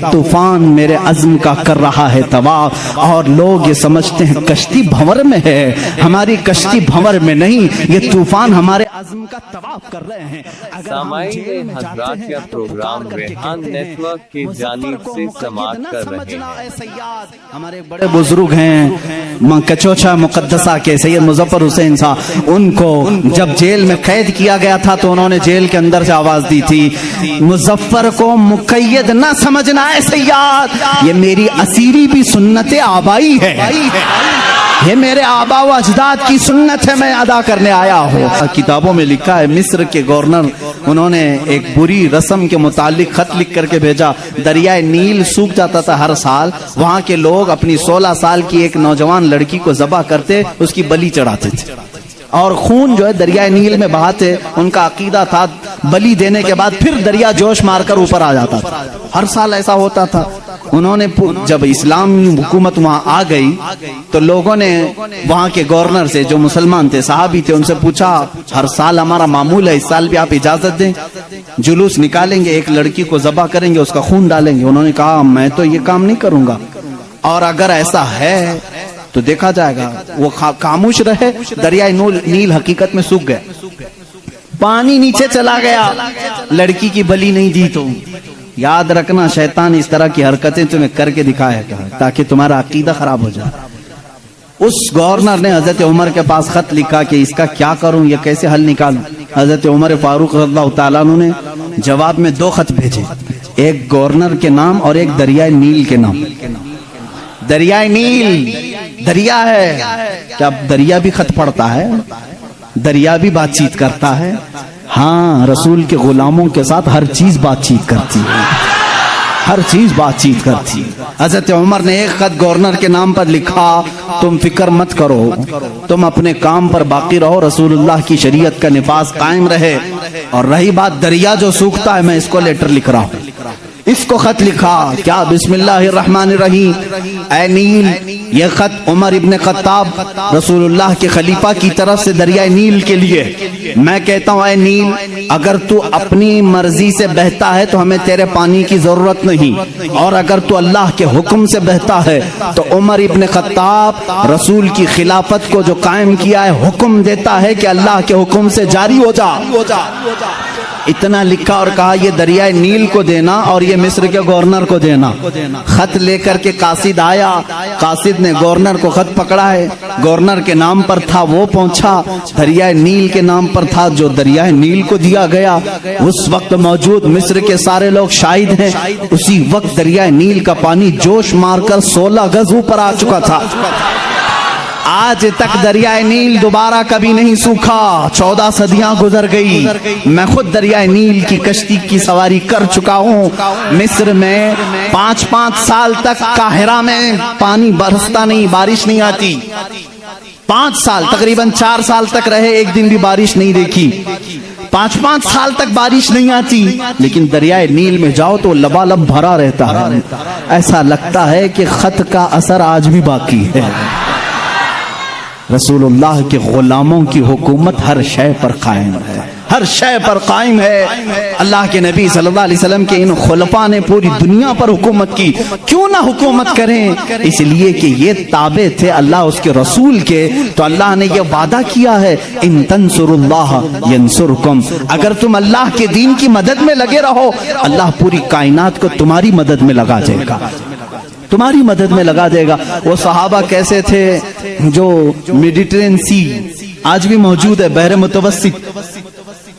طوفان میرے عزم کا کر رہا ہے طواف، اور لوگ یہ سمجھتے ہیں کشتی بھنور میں ہے، ہماری کشتی بھنور میں نہیں، یہ طوفان ہمارے عزم کا طواف کر رہے ہیں۔ سامعین حضرات کا پروگرام ریحان نیٹ ورک کی جانب سے سماعت کر رہے ہیں۔ ہمارے بڑے بزرگ ہیں کچوچا مقدسہ کے سید مظفر حسین صاحب، ان کو جب جیل میں قید کیا گیا تھا تو انہوں نے جیل کے اندر سے آواز دی تھی، مظفر کو مقید نہ سمجھنا اے سیاد، یہ میری اسیری بھی سنت آبائی ہے، یہ میرے آبا و اجداد کی سنت ہے، میں ادا کرنے آیا ہوں۔ کتابوں میں لکھا ہے مصر کے گورنر انہوں نے ایک بری رسم کے متعلق خط لکھ کر کے بھیجا، دریائے نیل سوکھ جاتا تھا ہر سال، وہاں کے لوگ اپنی 16 سال کی ایک نوجوان لڑکی کو ذبح کرتے، اس کی بلی چڑھاتے تھے اور خون جو ہے دریائے نیل میں بہاتے۔ ان کا عقیدہ تھا بلی دینے کے بعد پھر دریا جوش مار کر اوپر آ جاتا تھا، ہر سال ایسا ہوتا تھا۔ انہوں نے جب اسلامی حکومت وہاں آ گئی تو لوگوں نے وہاں کے گورنر سے جو مسلمان تھے، صحابی تھے، ان سے پوچھا ہر سال ہمارا معمول ہے، اس سال بھی آپ اجازت دیں، جلوس نکالیں گے، ایک لڑکی کو ذبح کریں گے، اس کا خون ڈالیں گے۔ انہوں نے کہا میں تو یہ کام نہیں کروں گا، اور اگر ایسا ہے تو دیکھا جائے گا۔ وہ خاموش رہے، دریائے نیل حقیقت میں سوکھ گیا، پانی نیچے چلا گیا، لڑکی کی بلی نہیں دی۔ تو یاد رکھنا شیطان اس طرح کی حرکتیں تمہیں کر کے دکھایا گا تاکہ تمہارا عقیدہ خراب ہو جائے۔ اس گورنر نے حضرت عمر کے پاس خط لکھا کہ اس کا کیا کروں، یہ کیسے حل نکالوں۔ حضرت عمر فاروق رضی اللہ تعالیٰ عنہ نے جواب میں 2 خط بھیجے، ایک گورنر کے نام اور ایک دریائے نیل کے نام۔ دریائے نیل دریا ہے، کیا دریا بھی خط پڑھتا ہے؟ دریا بھی بات چیت کرتا ہے؟ ہاں، رسول کے غلاموں کے ساتھ ہر چیز بات چیت کرتی ہے، ہر چیز بات چیت کرتی ہے۔ حضرت عمر نے ایک خط گورنر کے نام پر لکھا، تم فکر مت کرو، تم اپنے کام پر باقی رہو، رسول اللہ کی شریعت کا نفاذ قائم رہے، اور رہی بات دریا جو سوکھتا ہے، میں اس کو لیٹر لکھ رہا ہوں۔ اس کو خط لکھا، کیا بسم اللہ الرحمن الرحیم، اے نیل، یہ خط عمر ابن خطاب رسول اللہ کے خلیفہ کی طرف سے دریائے نیل کے لیے۔ میں کہتا ہوں اے نیل، اگر تو اپنی مرضی سے بہتا ہے تو ہمیں تیرے پانی کی ضرورت نہیں، اور اگر تو اللہ کے حکم سے بہتا ہے تو عمر ابن خطاب رسول کی خلافت کو جو قائم کیا ہے، حکم دیتا ہے کہ اللہ کے حکم سے جاری ہو جا۔ اتنا لکھا اور کہا یہ دریائے نیل کو دینا اور یہ مصر کے گورنر کو دینا۔ خط لے کر کے قاصد آیا، قاصد نے گورنر کو خط پکڑا ہے، گورنر کے نام پر تھا وہ پہنچا، دریائے نیل کے نام پر تھا جو دریائے نیل کو دیا گیا۔ اس وقت موجود مصر کے سارے لوگ شاہد ہیں، اسی وقت دریائے نیل کا پانی جوش مار کر 16 گز اوپر آ چکا تھا۔ آج تک دریائے نیل دوبارہ کبھی نہیں سوکھا، 14 صدیاں گزر گئی، میں خود دریائے نیل کی کشتی کی سواری کر چکا ہوں۔ مصر میں 5 سال تک قاہرہ میں پانی برستا نہیں، بارش نہیں آتی، 5 سال، تقریباً 4 سال تک رہے، ایک دن بھی بارش نہیں دیکھی، 5 سال تک بارش نہیں آتی، لیکن دریائے نیل میں جاؤ تو لبالب بھرا رہتا ہے، ایسا لگتا ہے کہ خط کا اثر آج بھی باقی ہے۔ رسول اللہ کے غلاموں کی حکومت ہر شے پر قائم ہے، ہر شے پر قائم ہے۔ اللہ کے نبی صلی اللہ علیہ وسلم کے ان خلفاء نے پوری دنیا پر حکومت کی، کیوں نہ حکومت کریں؟ اس لیے کہ یہ تابع تھے اللہ اس کے رسول کے، تو اللہ نے یہ وعدہ کیا ہے ان تنصروا اللہ ینصرکم، اگر تم اللہ کے دین کی مدد میں لگے رہو، اللہ پوری کائنات کو تمہاری مدد میں لگا دے گا، تمہاری مدد میں لگا دے گا۔ وہ صحابہ کیسے تھے جو میڈیٹرین سی آج بھی موجود ہے، بحر متوسط،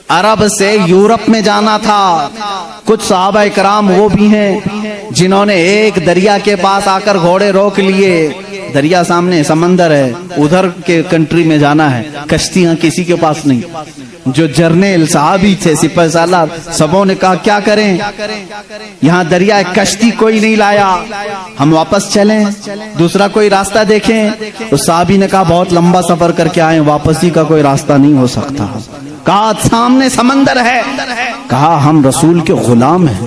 عرب سے یورپ میں جانا تھا، کچھ صحابہ کرام وہ بھی ہیں جنہوں نے ایک دریا کے پاس آ کر گھوڑے روک لیے، دریا سامنے سمندر ہے، ادھر کے کنٹری میں جانا ہے، کشتیاں کسی کے پاس نہیں۔ جو جرنیل صحابی تھے، سپہ سالار، سبوں نے کہا کیا کریں، یہاں دریا کشتی کوئی نہیں لایا، ہم واپس چلیں، دوسرا کوئی راستہ دیکھیں۔ اس صحابی نے کہا بہت لمبا سفر کر کے آئے، واپسی کا کوئی راستہ نہیں ہو سکتا۔ کہا سامنے سمندر ہے، کہا ہم رسول کے غلام ہیں،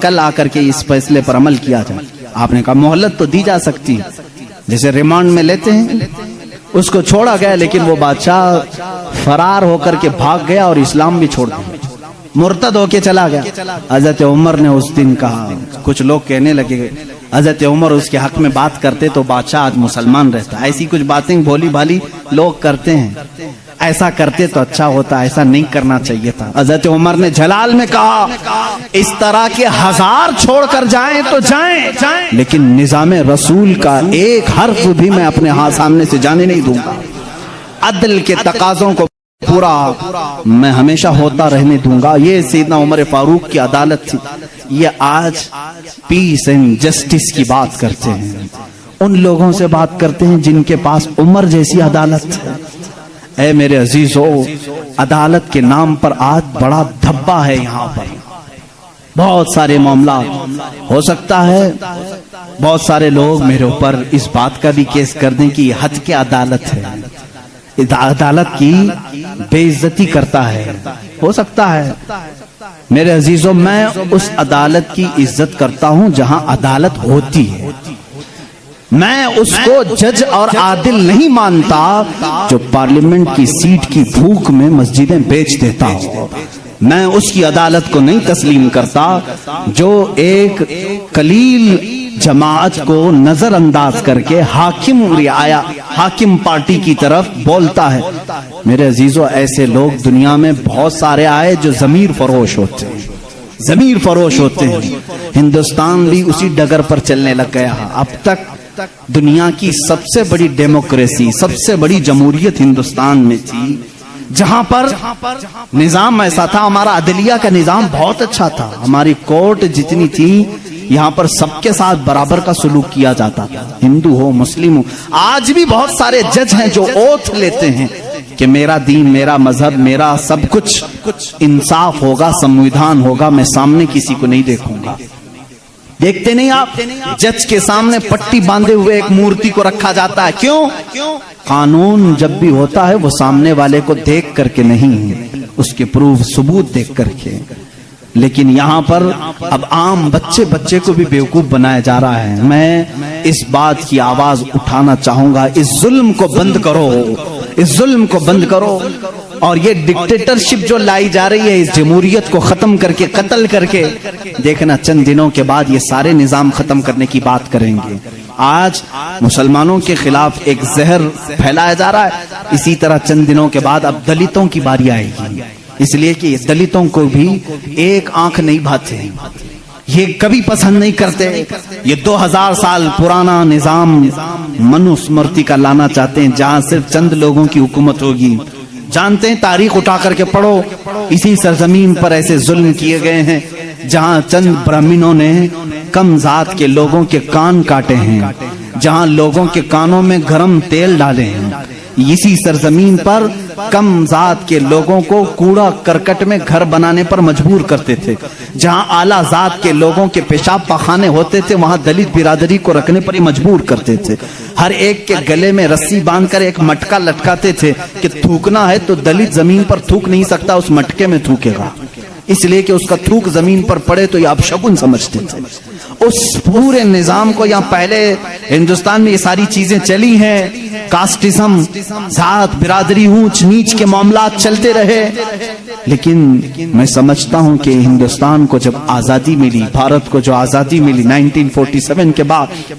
کل آ کر کے اس فیصلے پر عمل کیا جائے۔ آپ نے کہا مہلت تو دی جا سکتی، جیسے ریمانڈ میں لیتے ہیں۔ اس کو چھوڑا گیا، لیکن وہ بادشاہ فرار ہو کر کے بھاگ گیا اور اسلام بھی چھوڑ دیا، مرتد ہو کے چلا گیا۔ حضرت عمر نے اس دن کہا، کچھ لوگ کہنے لگے حضرت عمر اس کے حق میں بات کرتے تو بادشاہ آج مسلمان رہتا۔ ایسی کچھ باتیں بھولی بھالی لوگ کرتے ہیں، ایسا کرتے تو اچھا ہوتا، ایسا نہیں کرنا چاہیے تھا۔ حضرت عمر نے جلال میں کہا اس طرح کے 1000 چھوڑ کر جائیں تو جائیں، لیکن نظام رسول کا ایک حرف بھی میں اپنے ہاتھ سامنے سے جانے نہیں دوں گا۔ عدل کے تقاضوں کو پورا میں ہمیشہ ہوتا رہنے دوں گا۔ یہ سیدنا عمر فاروق کی عدالت تھی۔ یہ آج پیس اینڈ جسٹس کی بات کرتے ہیں، ان لوگوں سے بات کرتے ہیں جن کے پاس عمر جیسی عدالت ہے۔ اے میرے عزیزو، عدالت کے نام پر آج بڑا دھبا ہے یہاں پر، بہت سارے معاملات۔ ہو سکتا ہے بہت سارے لوگ میرے اوپر اس بات کا بھی کیس کر دیں کہ یہ حد کی عدالت ہے، عدالت کی بے عزتی کرتا ہے۔ ہو سکتا ہے میرے عزیزو، میں اس عدالت کی عزت کرتا ہوں جہاں عدالت ہوتی ہے۔ میں اس کو جج اور عادل نہیں مانتا جو پارلیمنٹ کی سیٹ کی بھوک میں مسجدیں بیچ دیتا ہوں۔ میں اس کی عدالت کو نہیں تسلیم کرتا جو ایک قلیل جماعت کو نظر انداز کر کے حاکم پارٹی کی طرف بولتا ہے۔ میرے عزیزو، ایسے لوگ دنیا میں بہت سارے آئے جو ضمیر فروش ہوتے ہیں، ضمیر فروش ہوتے ہیں۔ ہندوستان بھی اسی ڈگر پر چلنے لگ گیا۔ اب تک دنیا کی سب سے بڑی ڈیموکریسی، سب سے بڑی جمہوریت ہندوستان میں تھی، جہاں پر نظام ایسا تھا، ہمارا عدلیہ کا نظام بہت اچھا تھا، ہماری کورٹ جتنی تھی یہاں پر سب کے ساتھ برابر کا سلوک کیا جاتا تھا، ہندو ہو مسلم ہو۔ آج بھی بہت سارے جج ہیں جو اوتھ لیتے ہیں کہ میرا دین، میرا مذہب، میرا سب کچھ انصاف ہوگا، سمویدھان ہوگا، میں سامنے کسی کو نہیں دیکھوں گا۔ دیکھتے نہیں آپ، جج کے سامنے پٹی باندھے ہوئے ایک مورتی کو رکھا جاتا ہے۔ کیوں؟ قانون جب بھی ہوتا ہے وہ سامنے والے کو دیکھ کر کے نہیں، اس کے پروف ثبوت دیکھ کر کے۔ لیکن یہاں پر اب عام بچے کو بھی بیوقوف بنایا جا رہا ہے۔ میں اس بات کی آواز اٹھانا چاہوں گا، اس ظلم کو بند کرو، اس ظلم کو بند کرو، اور یہ ڈکٹیٹرشپ جو لائی جا رہی ہے، اس جمہوریت کو ختم کر کے، قتل کر کے، دیکھنا چند دنوں کے بعد یہ سارے نظام ختم کرنے کی بات کریں گے۔ آج مسلمانوں کے خلاف ایک زہر پھیلایا جا رہا ہے، اسی طرح چند دنوں کے بعد اب دلتوں کی باری آئے گی، اس لیے کہ یہ دلتوں کو بھی ایک آنکھ نہیں بھاتے، یہ کبھی پسند نہیں کرتے۔ یہ 2000 سال پرانا نظام منوسمرتی کا لانا چاہتے ہیں، جہاں صرف چند لوگوں کی حکومت ہوگی۔ جانتے ہیں، تاریخ اٹھا کر کے پڑھو، اسی سرزمین پر ایسے ظلم کیے گئے ہیں جہاں چند برہمنوں نے کم ذات کے لوگوں کے کان کاٹے ہیں، جہاں لوگوں کے کانوں میں گرم تیل ڈالے ہیں۔ اسی سرزمین پر کم ذات کے لوگوں کو کوڑا کرکٹ میں گھر بنانے پر مجبور کرتے تھے، جہاں اعلیٰ ذات کے لوگوں کے پیشاب پخانے ہوتے تھے وہاں دلت برادری کو رکھنے پر ہی مجبور کرتے تھے۔ ہر ایک کے گلے میں رسی باندھ کر ایک مٹکا لٹکاتے تھے کہ تھوکنا ہے تو دلت زمین پر تھوک نہیں سکتا، اس مٹکے میں تھوکے گا، اس لیے کہ اس کا تھوک زمین پر پڑے تو یہ اپشگن سمجھتے تھے۔ اس پورے نظام کو، یہاں پہلے ہندوستان میں یہ ساری چیزیں چلی ہیں، کاسٹزم، ذات برادری، اونچ نیچ کے معاملات چلتے رہے، لیکن میں سمجھتا ہوں کہ ہندوستان کو جب آزادی ملی، بھارت کو جو آزادی ملی 1947 کے بعد،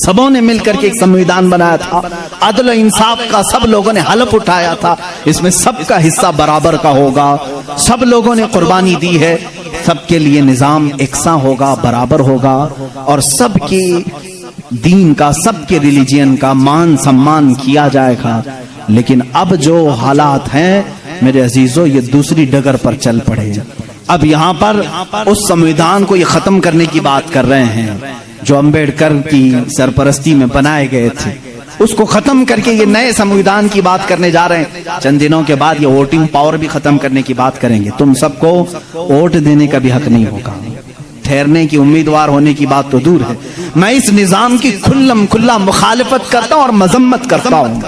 سبوں نے مل کر کے ایک سمویدھان بنایا تھا، عدل و انصاف کا سب لوگوں نے حلف اٹھایا تھا، اس میں سب کا حصہ برابر کا ہوگا، سب لوگوں نے قربانی دی ہے، سب کے لیے نظام یکساں ہوگا، برابر ہوگا، اور سب کی دین کا، سب کے ریلیجین کا مان سمان کیا جائے گا۔ لیکن اب جو حالات ہیں میرے عزیزو، یہ دوسری ڈگر پر چل پڑے۔ اب یہاں پر اس سمویدھان کو یہ ختم کرنے کی بات کر رہے ہیں جو امبیڈکر کی سرپرستی میں بنائے گئے تھے، اس کو ختم کر کے یہ نئے سمویدھان کی بات کرنے جا رہے ہیں۔ چند دنوں کے بعد یہ ووٹنگ پاور بھی ختم کرنے کی بات کریں گے، تم سب کو ووٹ دینے کا بھی حق نہیں ہوگا، ٹھہرنے کی امیدوار ہونے کی بات تو دور ہے، میں اس نظام کی کھلم کھلا مخالفت کرتا ہوں اور مذمت کرتا ہوں،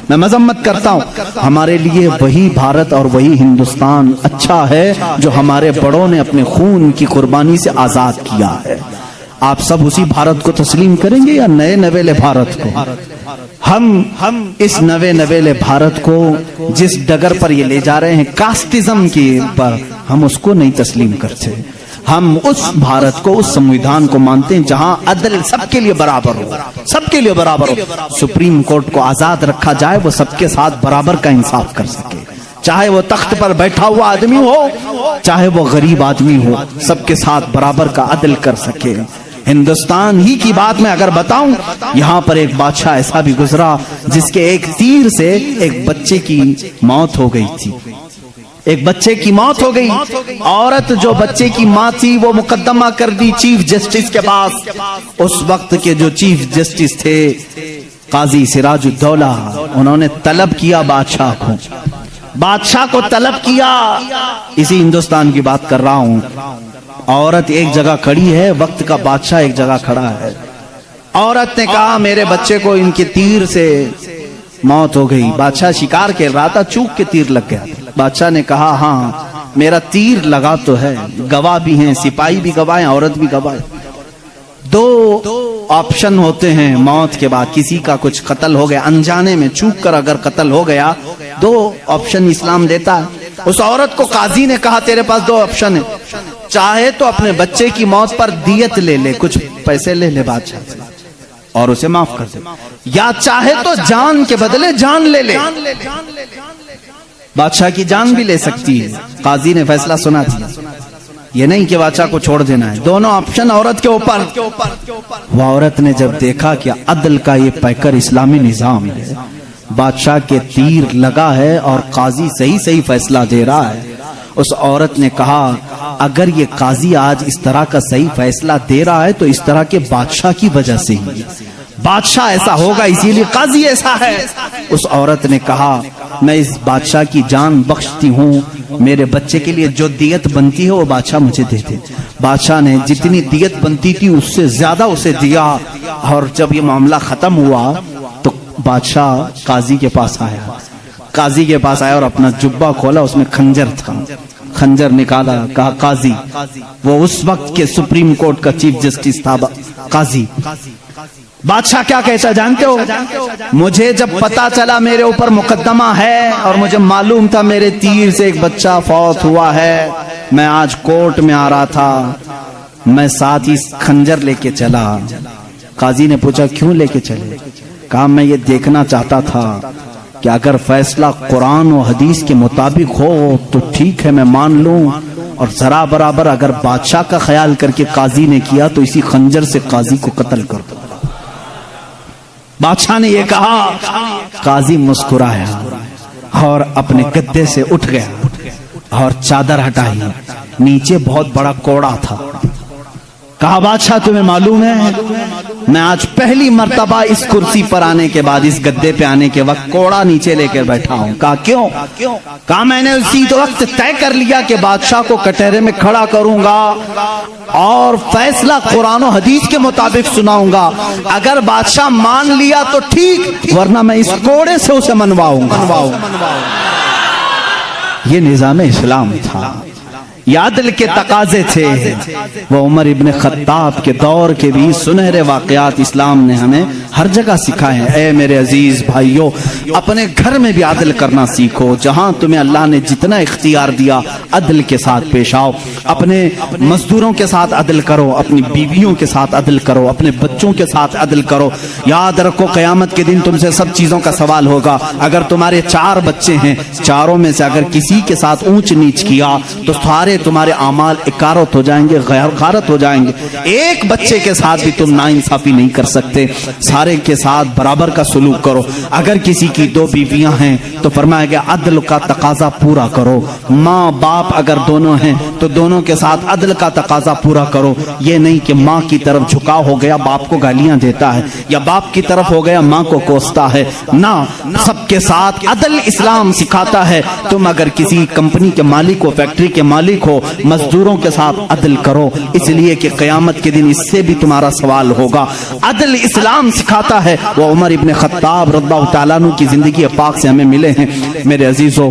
میں مذمت کرتا ہوں۔ ہمارے لیے وہی بھارت اور وہی ہندوستان اچھا ہے جو ہمارے بڑوں نے اپنے خون کی قربانی سے آزاد کیا ہے۔ آپ سب اسی بھارت کو تسلیم کریں گے یا نئے نویلے بھارت کو؟ ہم اس نوے نویلے بھارت کو جس ڈگر پر یہ لے جا رہے ہیں کاسٹزم کی پر، ہم اس کو نہیں تسلیم کرتے۔ ہم اس بھارت کو، اس سمویدھان کو مانتے ہیں جہاں عدل سب کے لیے برابر ہو، سب کے لیے برابر ہو۔ سپریم کورٹ کو آزاد رکھا جائے، وہ سب کے ساتھ برابر کا انصاف کر سکے، چاہے وہ تخت پر بیٹھا ہوا آدمی ہو، چاہے وہ غریب آدمی ہو، سب کے ساتھ برابر کا عدل کر سکے۔ ہندوستان ہی کی بات میں اگر بتاؤں، یہاں پر ایک بادشاہ ایسا بھی گزرا جس کے ایک تیر سے ایک بچے کی موت ہو گئی تھی، ایک بچے کی موت ہو گئی۔ عورت جو بچے کی ماں تھی وہ مقدمہ کر دی چیف جسٹس کے پاس۔ اس وقت کے جو چیف جسٹس تھے قاضی سراج الدولہ، انہوں نے طلب کیا بادشاہ کو طلب کیا، اسی ہندوستان کی بات کر رہا ہوں۔ عورت ایک جگہ کھڑی ہے، وقت کا بادشاہ ایک جگہ کھڑا ہے۔ عورت نے کہا میرے بچے کو ان کے تیر سے موت ہو گئی۔ بادشاہ شکار کھیل رہا تھا، چوک کے تیر لگ گیا۔ بادشاہ نے کہا ہاں میرا تیر لگا تو ہے، گواہ بھی ہیں، سپاہی بھی گواہ ہیں، عورت بھی گواہ ہے۔ دو آپشن ہوتے ہیں موت کے بعد، کسی کا کچھ قتل ہو گیا انجانے میں، چوک کر اگر قتل ہو گیا، دو آپشن اسلام دیتا ہے۔ اس عورت کو قاضی نے کہا تیرے پاس دو آپشن ہیں، چاہے تو اپنے بچے کی موت پر دیت لے لے، کچھ پیسے لے لے بادشاہ سے اور اسے معاف کر دے، یا چاہے تو جان کے بدلے جان لے لے، بادشاہ کی جان بھی لے سکتی ہے۔ قاضی نے فیصلہ سنا دیا، یہ نہیں کہ بادشاہ کو چھوڑ دینا ہے، دونوں آپشن عورت کے اوپر۔ وہ عورت نے جب دیکھا کہ عدل کا یہ پیکر اسلامی نظام ہے، بادشاہ کے تیر لگا ہے اور قاضی صحیح فیصلہ دے رہا ہے، اس عورت نے کہا اگر یہ قاضی آج اس طرح کا صحیح فیصلہ دے رہا ہے تو اس طرح کے بادشاہ کی وجہ سے ہی، بادشاہ ایسا ہوگا اسی لیے قاضی ایسا ہے۔ اس عورت نے کہا میں اس بادشاہ کی جان بخشتی ہوں، میرے بچے کے لیے جو دیت بنتی ہے وہ بادشاہ مجھے دے دے۔ بادشاہ نے جتنی دیت بنتی تھی اس سے زیادہ اسے دیا، اور جب یہ معاملہ ختم ہوا تو بادشاہ قاضی کے پاس آیا اور اپنا جبہ کھولا، اس میں خنجر تھا، خنجر نکالا، کہا قاضی، وہ اس وقت کے سپریم کورٹ کا چیف جسٹس تھا قاضی۔ بادشاہ کیا کہتا جانتے ہو؟ مجھے جب پتا چلا میرے اوپر مقدمہ ہے اور مجھے معلوم تھا میرے تیر سے ایک بچہ فوت ہوا ہے، میں آج کورٹ میں آ رہا تھا، میں ساتھ ہی خنجر لے کے چلا۔ قاضی نے پوچھا کیوں لے کے چلے؟ کہا میں یہ دیکھنا چاہتا تھا کہ اگر فیصلہ قرآن و حدیث کے مطابق ہو تو ٹھیک ہے میں مان لوں، اور ذرا برابر اگر بادشاہ کا خیال کر کے قاضی نے کیا تو اسی خنجر سے قاضی کو قتل کر دو۔ بادشاہ نے یہ کہا، قاضی مسکرایا اور اپنے گدے سے اٹھ گیا اور چادر ہٹائی، نیچے بہت بڑا کوڑا تھا۔ کہا بادشاہ تمہیں معلوم ہے میں آج پہلی مرتبہ اس کرسی پر آنے کے بعد، اس گدے پہ آنے کے وقت کوڑا نیچے لے کر بیٹھا ہوں۔ کہا کیوں؟ کہا میں نے اسی وقت طے کر لیا کہ بادشاہ کو کٹہرے میں کھڑا کروں گا اور فیصلہ قرآن و حدیث کے مطابق سناؤں گا، اگر بادشاہ مان لیا تو ٹھیک، ورنہ میں اس کوڑے سے اسے منواؤں گا۔ یہ نظام اسلام تھا، یہ عدل کے تقاضے تھے۔ وہ عمر ابن خطاب کے دور کے بھی سنہرے واقعات اسلام نے ہمیں ہر جگہ سکھائے ہیں۔ اے میرے عزیز بھائیوں، اپنے گھر میں بھی عدل کرنا سیکھو، جہاں تمہیں اللہ نے جتنا اختیار دیا عدل کے ساتھ پیش آؤ، اپنے مزدوروں کے ساتھ عدل کرو، اپنی بیویوں کے ساتھ عدل کرو، اپنے بچوں کے ساتھ عدل کرو۔ یاد رکھو قیامت کے دن تم سے سب چیزوں کا سوال ہوگا۔ اگر تمہارے 4 بچے ہیں، چاروں میں سے اگر کسی کے ساتھ اونچ نیچ کیا تو سارے تمہارے اعمال اکارت ہو جائیں گے، غارت ہو جائیں گے۔ ایک بچے کے ساتھ بھی تم ناانصافی نہیں کر سکتے، سارے کے ساتھ برابر کا سلوک کرو۔ اگر کسی کی 2 بیویاں ہیں تو فرمایا گیا عدل کا تقاضا پورا کرو۔ ماں باپ اگر دونوں ہیں تو دونوں کے ساتھ عدل کا تقاضا پورا کرو۔ یہ نہیں کہ ماں کی طرف جھکاؤ ہو گیا باپ کو گالیاں دیتا ہے، یا باپ کی طرف ہو گیا ماں کو کوستا ہے، نہ، سب کے ساتھ عدل اسلام سکھاتا ہے۔ تم اگر کسی کمپنی کے مالک ہو، فیکٹری کے مالک رکھو, مزدوروں کے ساتھ عدل کرو, اس لیے کہ قیامت کے دن اس سے بھی تمہارا سوال ہوگا. عدل اسلام سکھاتا ہے. وہ عمر ابن خطاب رضی اللہ تعالیٰ عنہ کی زندگی پاک سے ہمیں ملے ہیں. میرے عزیزو,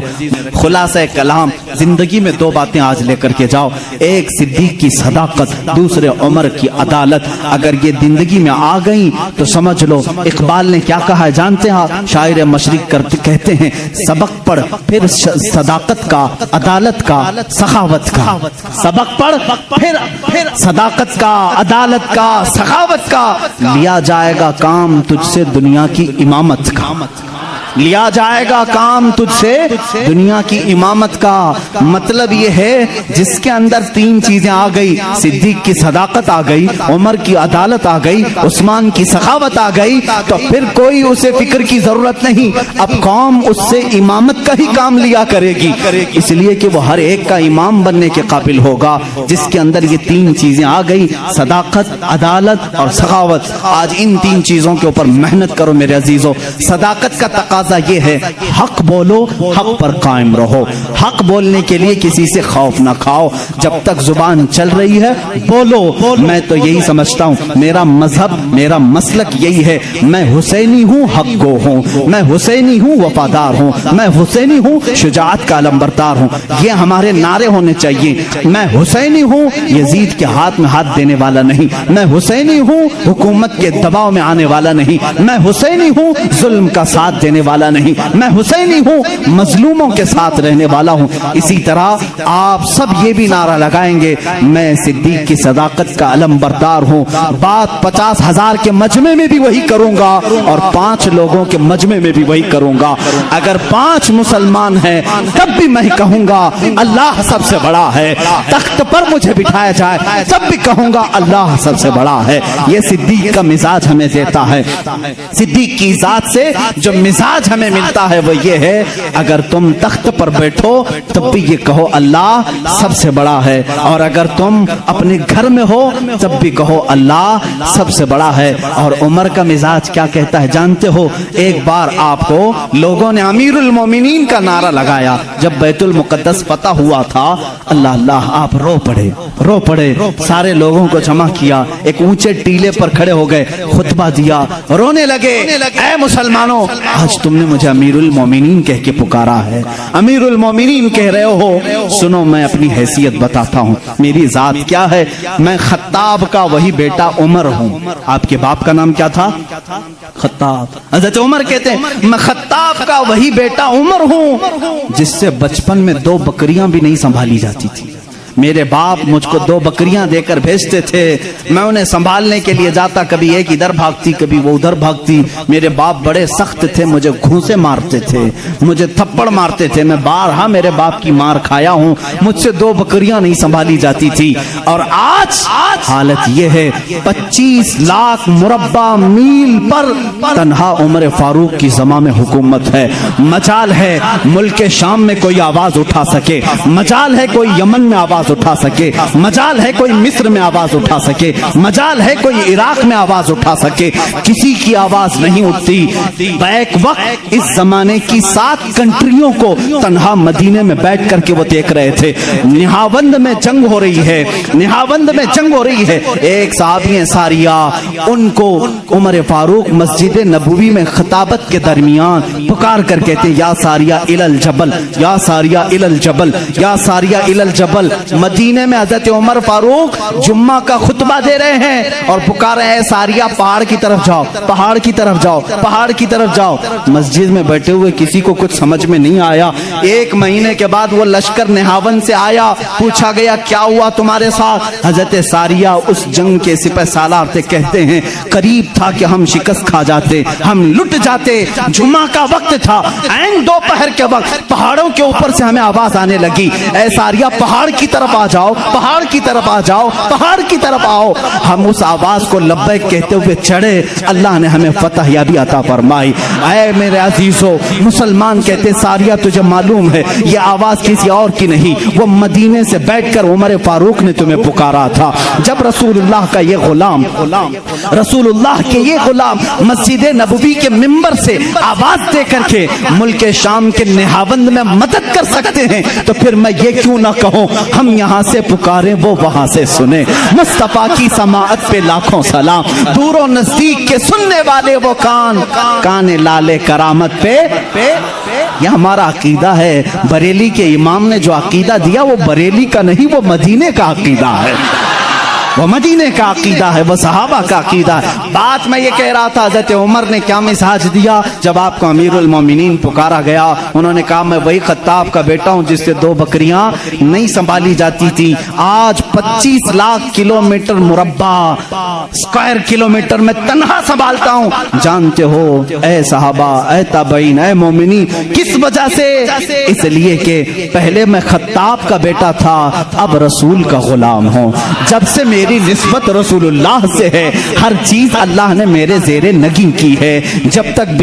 خلاصہ کلام, زندگی میں دو باتیں آج لے کر کے جاؤ. ایک صدیق کی صداقت, دوسرے عمر کی عدالت. اگر یہ زندگی میں آ گئی تو سمجھ لو, اقبال نے کیا کہا ہے جانتے ہیں؟ شاعر مشرق کہتے ہیں سبق پڑھ پھر صداقت کا, عدالت کا, سخاوت کا. سبق پڑھ پھر صداقت کا, عدالت کا, سخاوت کا. لیا جائے گا کام تجھ سے دنیا کی امامت کا. لیا جائے گا کام تجھ سے دنیا کی امامت کا. مطلب یہ ہے جس کے اندر تین چیزیں آ گئی, صدیق کی صداقت آ گئی, عمر کی عدالت آ گئی, عثمان کی سخاوت آ گئی, تو پھر کوئی اسے فکر کی ضرورت نہیں. اب قوم اس سے امامت کا ہی کام لیا کرے گی, اس لیے کہ وہ ہر ایک کا امام بننے کے قابل ہوگا جس کے اندر یہ تین چیزیں آ گئی, صداقت, عدالت اور سخاوت. آج ان تین چیزوں کے اوپر محنت کرو میرے عزیزو. صداقت کا تقاضا یہ ہے حق بولو, حق پر قائم رہو. حق بولنے کے لیے کسی سے خوف نہ کھاؤ. جب تک زبان چل رہی ہے بولو. میں تو یہی سمجھتا ہوں, میرا مذہب, میرا مسلک یہی ہے. میں حسینی ہوں, حق گو ہوں. میں حسینی ہوں, وفادار ہوں. میں حسینی ہوں, شجاعت کا علمبردار ہوں. یہ ہمارے نعرے ہونے چاہیے. میں حسینی ہوں, یزید کے ہاتھ میں ہاتھ دینے والا نہیں. میں حسینی ہوں, حکومت کے دباؤ میں آنے والا نہیں. میں حسینی ہوں, ظلم کا ساتھ دینے والا نہیں. میں حسینی ہوں, مظلوموں کے ساتھ رہنے والا ہوں. اسی طرح آپ سب یہ بھی نعرہ لگائیں گے, میں صدیق کی صداقت کا علم بردار ہوں. بات 50,000 کے مجمع میں بھی وہی کروں گا اور 5 لوگوں کے مجمع میں بھی وہی کروں گا. اگر 5 مسلمان ہیں تب بھی میں کہوں گا اللہ سب سے بڑا ہے. تخت پر مجھے بٹھایا جائے تب بھی کہوں گا اللہ سب سے بڑا ہے. یہ صدیق کا مزاج ہمیں دیتا ہے. صدیق کی ذات سے جو مزاج ہمیں ملتا ہے وہ یہ ہے, اگر تم تخت پر بیٹھو تب بھی یہ کہو اللہ سب سے بڑا ہے, اور اگر تم اپنے گھر میں ہو تب بھی کہو اللہ سب سے بڑا ہے. اور عمر کا مزاج کیا کہتا ہے جانتے ہو؟ ایک بار آپ کو لوگوں نے امیر المومنین کا نعرہ لگایا جب بیت المقدس فتح ہوا تھا. اللہ اللہ, آپ رو پڑے. سارے لوگوں کو جمع کیا, ایک اونچے ٹیلے پر کھڑے ہو گئے, خطبہ دیا, رونے لگے. اے مسلمانوں, آج تم نے مجھے امیر المومنین کہہ کے پکارا ہے, امیر المومنین کہہ رہے ہو. سنو, میں اپنی حیثیت بتاتا ہوں, میری ذات کیا ہے. میں خطاب کا وہی بیٹا عمر ہوں. آپ کے باپ کا نام کیا تھا؟ خطاب. حضرت عمر کہتے ہیں میں خطاب کا وہی بیٹا عمر ہوں جس سے بچپن میں 2 بکریاں بھی نہیں سنبھالی جاتی تھی. میرے باپ مجھ کو 2 بکریاں دے کر بھیجتے تھے, میں انہیں سنبھالنے کے لیے جاتا, کبھی ایک ادھر بھاگتی کبھی وہ ادھر بھاگتی. میرے باپ بڑے سخت تھے, مجھے گھوسے مارتے تھے, مجھے تھپڑ مارتے تھے. میں بارہا میرے باپ کی مار کھایا ہوں, مجھ سے 2 بکریاں نہیں سنبھالی جاتی تھی. اور آج حالت یہ ہے, 25 لاکھ مربع میل پر تنہا عمر فاروق کی زماں میں حکومت ہے. مجال ہے ملک شام میں کوئی آواز اٹھا سکے, مجال ہے کوئی یمن میں آواز اٹھا سکے, مجال ہے کوئی مصر میں آواز اٹھا سکے, مجال ہے کوئی عراق میں آواز اٹھا سکے. کسی کی آواز نہیں اٹھتی. بیک وقت اس زمانے کی 7 کنٹریوں کو تنہا مدینے میں بیٹھ کر کے وہ دیکھ رہے تھے. نہاوند میں جنگ ہو رہی ہے, نہاوند میں جنگ ہو رہی ہے. ایک صحابی ساریہ, ان کو عمر فاروق مسجد نبوی میں خطابت کے درمیان پکار کر کہتے یا ساریہ الی الجبل, یا ساریہ الی الجبل, یا ساریہ الی الجبل. مدینے میں حضرت عمر فاروق جمعہ کا خطبہ دے رہے ہیں اور پکار رہے ہیں ساریہ پہاڑ کی طرف جاؤ, پہاڑ کی طرف جاؤ, پہاڑ کی طرف جاؤ. مسجد میں بیٹھے ہوئے کسی کو کچھ سمجھ میں نہیں آیا. 1 مہینے کے بعد وہ لشکر نہاون سے آیا, پوچھا گیا کیا ہوا تمہارے ساتھ؟ حضرت ساریہ اس جنگ کے سپہ سالار تھے, کہتے ہیں قریب تھا کہ ہم شکست کھا جاتے, ہم لٹ جاتے. جمعہ کا وقت تھا, عین دوپہر کے وقت پہاڑوں کے اوپر سے ہمیں آواز آنے لگی, اے ساریہ پہاڑ کی طرف آ جاؤ, پہاڑ کی طرف آ جاؤ, پہاڑ کی طرف آؤ. ہم اس آواز کو لبیک کہتے ہوئے چڑھے, اللہ نے ہمیں فتح یابی عطا فرمائی. اے میرے عزیزو, مسلمان کہتے ساریہ تجھے معلوم ہے یہ آواز کسی اور کی نہیں, وہ مدینے سے بیٹھ کر عمر فاروق نے تمہیں پکارا تھا. جب رسول اللہ کا یہ غلام, رسول اللہ کے یہ غلام مسجد نبوی کے منبر سے آواز دے کر کے ملک شام کے نہاوند میں مدد کر سکتے ہیں تو پھر میں یہ کیوں نہ کہوں ہم ہم یہاں سے پکارے وہ وہاں سے سنے، مصطفیٰ کی سماعت پہ لاکھوں سلام، دور و نزدیک کے سننے والے وہ کان لالے کرامت پہ۔ یہ ہمارا عقیدہ ہے۔ بریلی کے امام نے جو عقیدہ دیا وہ بریلی کا نہیں، وہ مدینے کا عقیدہ ہے، وہ مدینے کا عقیدہ ہے، وہ صحابہ کا عقیدہ ہے۔ بات میں یہ کہہ رہا تھا حضرت عمر نے کیا مزاج دیا جب آپ کو امیر المومنین پکارا گیا، انہوں نے کہا میں وہی خطاب کا بیٹا ہوں جس سے 2 بکریاں نہیں سنبھالی جاتی تھی، آج 25 لاکھ کلومیٹر مربع اسکوائر کلومیٹر میں تنہا سنبھالتا ہوں۔ جانتے ہو اے صحابہ، اے تابعین، اے مومنین، کس وجہ سے؟ اس لیے کہ پہلے میں خطاب کا بیٹا تھا، اب رسول کا غلام ہوں۔ جب سے میری نسبت رسول اللہ سے ہے، ہر چیز اللہ نے میرے زیر نگین کی ہے۔ جب تک